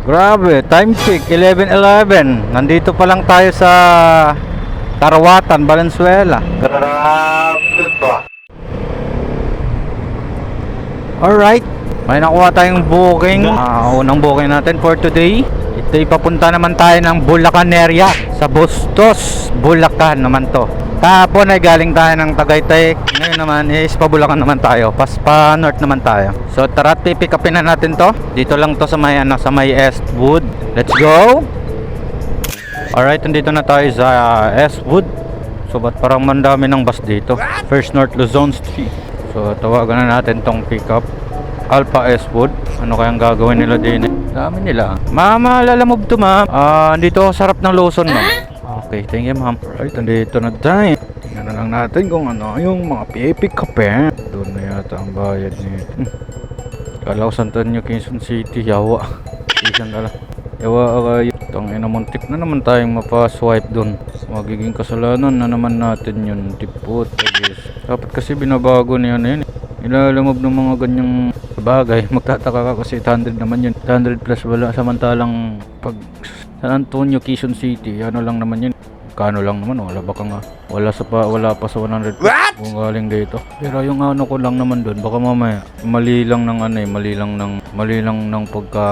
Grabe, time check 11:11. Nandito pa lang tayo sa Karawatan, Valenzuela. Grabe ba? Alright, may nakuha tayong booking. Unang booking natin for today. Ito'y papunta naman tayo ng Bulacan area. Sa Bustos, Bulacan naman to. Kahapon ay galing tayo ng Tagaytay. Ngayon naman is pa-Bulacan naman tayo. Pa north naman tayo. So tara, pipick upin na natin to. Dito lang to sa may sa may Eastwood. Let's go. Alright, nandito na tayo sa Eastwood. So ba't parang mandami ng bus dito? First North Luzon Street. So tawagan na natin tong pick up. Alpha Eastwood. Ano kayang gagawin nila din? Dami nila. Mama, lalamove to ma'am. Dito sa harap ng Lawson ma'am. Okay, thank you ma'am. Alright, nandito na tayo. Tingnan na lang natin kung ano yung mga pipick up eh. Doon na yata ang bayad nito. Kala ko Santo Niño, Quezon City. Yawa. Quezon na lang. Yawa kayo. Itong inamuntik na naman tayong mapa-swipe doon. Magiging kasalanan na naman natin yun. Tipot. Dapat kasi binabago niya na yun. Ilalamove ng mga ganyang bagay. Magtataka ka kasi 800 naman yun. 800 plus wala. Samantalang pag San Antonio, Quezon City, ano lang naman yun. Kano lang naman, wala ba ka nga. Wala pa sa 100 plus kung galing dito. Pero yung ano ko lang naman doon, baka mamaya mali lang ng ano eh, mali lang ng pagka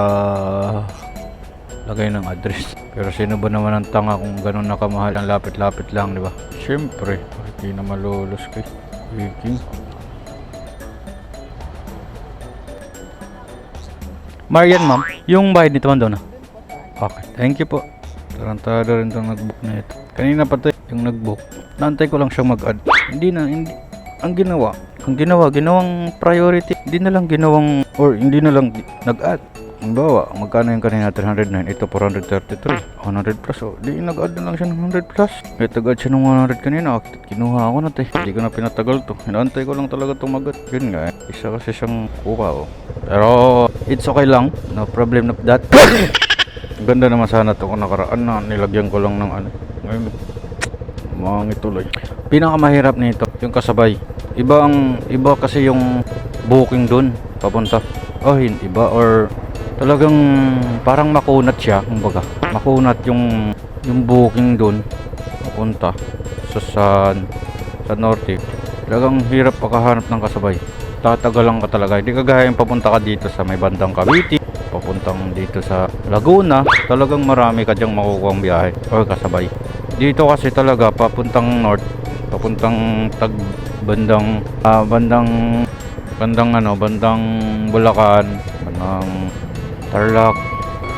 lagay ng address. Pero sino ba naman ang tanga kung ganun nakamahal, ang lapit-lapit lang, di ba? Syempre, hindi na malulos kay Viking. Marian ma'am, yung bayad nito man doon. Okay, thank you po. Tarantado rin itong nag-book na ito. Kanina pa ito yung nag-book. Nantay ko lang siyang mag-add. Hindi. Ang ginawang priority. Hindi na lang nag-add. Halimbawa, magkano yung kanina 309, ito 433, 100 plus. Oh, di nag-add na lang siya ng 100 plus. Nag-add siya ng 100 kanina. Kinuha ako na ito. Hindi ko na pinatagal to. Hinantay ko lang talaga itong mag-add. Yun nga eh. Isa kasi siyang kuha oh. Pero it's okay lang. No problem of that. Ganda naman sana ito kung nakaraan na. Nilagyan ko lang ng ano. Ngayon, mangituloy. Pinakamahirap nito, yung kasabay. Iba kasi yung booking dun papunta. Oh, hindi iba or talagang parang makunat siya, kumbaga. Makunat yung booking dun papunta sa norte. Talagang hirap pagkahanap ng kasabay. Tatagalan ka talaga. Hindi kagaya yung papunta ka dito sa may bandang Cavite, papuntang dito sa Laguna, talagang marami ka diyang makukuha biyahe or kasabay. Dito kasi talaga papuntang north, papuntang bandang Bulacan, bandang Tarlac.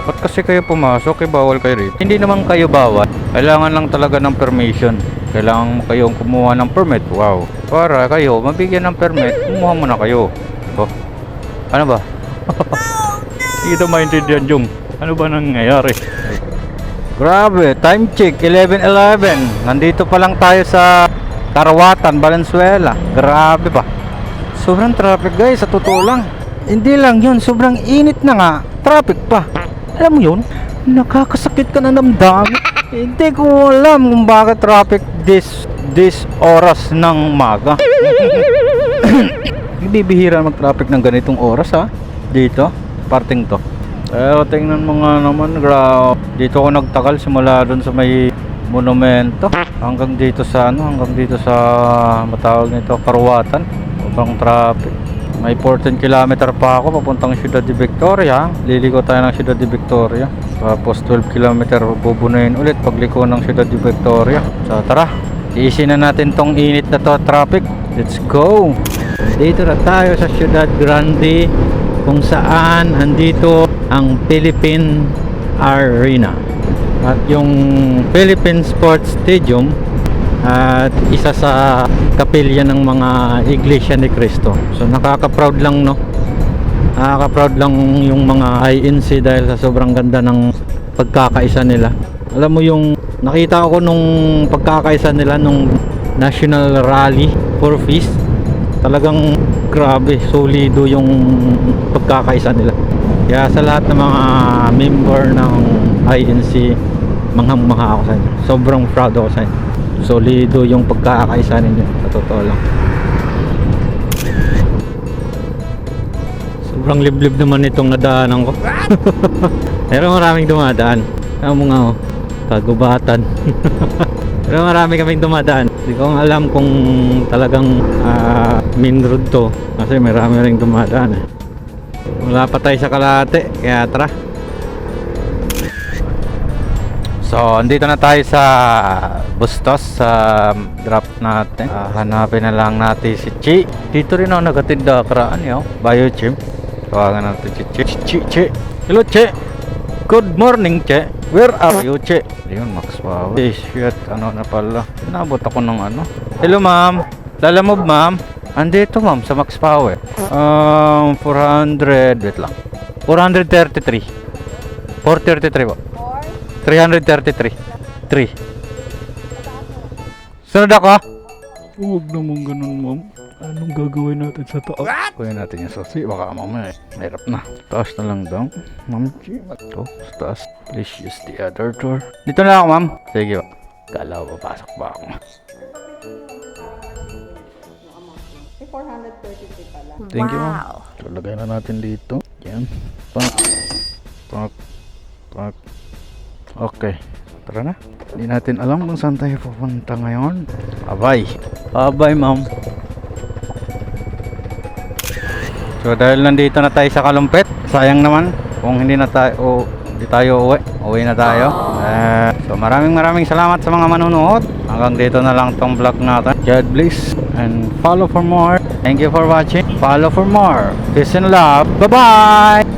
Ba't kasi kayo pumasok? Bawal kayo rito. Hindi naman kayo bawal. Kailangan lang talaga ng permission. Kailangan kayong kumuha ng permit. Wow. Para kayo mabigyan ng permit, kumuha muna kayo. Oh. Ano ba? Hindi ito maintindihan yung ano ba nangyayari? Grabe, time check 11:11. Nandito pa lang tayo sa Karawatan, Valenzuela. Grabe ba? Sobrang traffic guys, sa totoo lang. Hindi lang yun, sobrang init na nga. Traffic pa. Alam mo yun? Nakakasakit ka na ng damdamin. Hindi ko alam kung bakit traffic this oras ng maga. Bibihira mag-traffic ng ganitong oras ha. Dito, parting to. Pero tingnan mo nga naman, dito ako nagtagal simula doon sa may monumento hanggang dito sa matawag nito, Karawatan. Sobrang traffic. May 14 kilometer pa ako papuntang Ciudad de Victoria. Liliko tayo ng Ciudad de Victoria. Tapos 12 kilometer bubunuin ulit pagliko ng Ciudad de Victoria. So tara, iisin na natin tong init na to traffic. Let's go. Dito na tayo sa Ciudad Grande, kung saan andito ang Philippine Arena at yung Philippine Sports Stadium at isa sa kapilya ng mga Iglesia ni Cristo. So nakaka-proud lang no. Nakaka-proud lang yung mga INC dahil sa sobrang ganda ng pagkakaisa nila. Alam mo yung nakita ko nung pagkakaisa nila nung National Rally for Peace. Talagang grabe, solido yung pagkakaisa nila. Kaya sa lahat ng mga member ng INC, manghang-mangha ako sa inyo. Sobrang proud ako sa inyo. Solido yung pagkakaisa ninyo, sa totoo lang. Sobrang liblib naman itong nadaanan ko. Pero maraming dumadaan. Alam mo nga oh, kagubatan. Pero marami kaming dumadaan. Hindi ko nga alam kung talagang main road to. Kasi marami ring dumadaan eh. Wala pa tayo sa kalahati, kaya tara. So, andito na tayo sa Bustos sa drop natin. Hanapin na lang natin si Chi. Dito rin ako nagatinda karaan yun. Biochim. Tawagan natin si Chi. Chi. Hello Chi. Good morning Che. Where are you Che? Ayun, Max Power. Eh, shit. Ano na pala. Nabot ako ng ano. Hello ma'am. Lalamove ma'am. Andito ma'am sa Max Power. 400. Wait lang. 433. 433 po. 333. 3. Sunod ako. Huwag naman ganun ma'am. Anong gagawin natin sa taas? Kunin natin yung susi. Baka mamaya eh. Mahirap na. Taas na lang daw. Ma'am G. Ito. Sa taas. Please use the other door. Dito na ako ma'am. Sige ba. Kala ko papasok ba ako? 433 pala. Thank you ma'am. So lagay na natin dito. Yan. Pak. Pak. Pak. Okay. Tara na. Hindi natin alam kung saan tayo pupunta ngayon. Abay. Abay ma'am. So dahil nandito na tayo sa Kalumpit, sayang naman kung hindi tayo uwi. Uwi na tayo. So maraming salamat sa mga manunood. Hanggang dito na lang tong vlog natin. God bless and follow for more. Thank you for watching. Follow for more. Peace and love. Bye bye.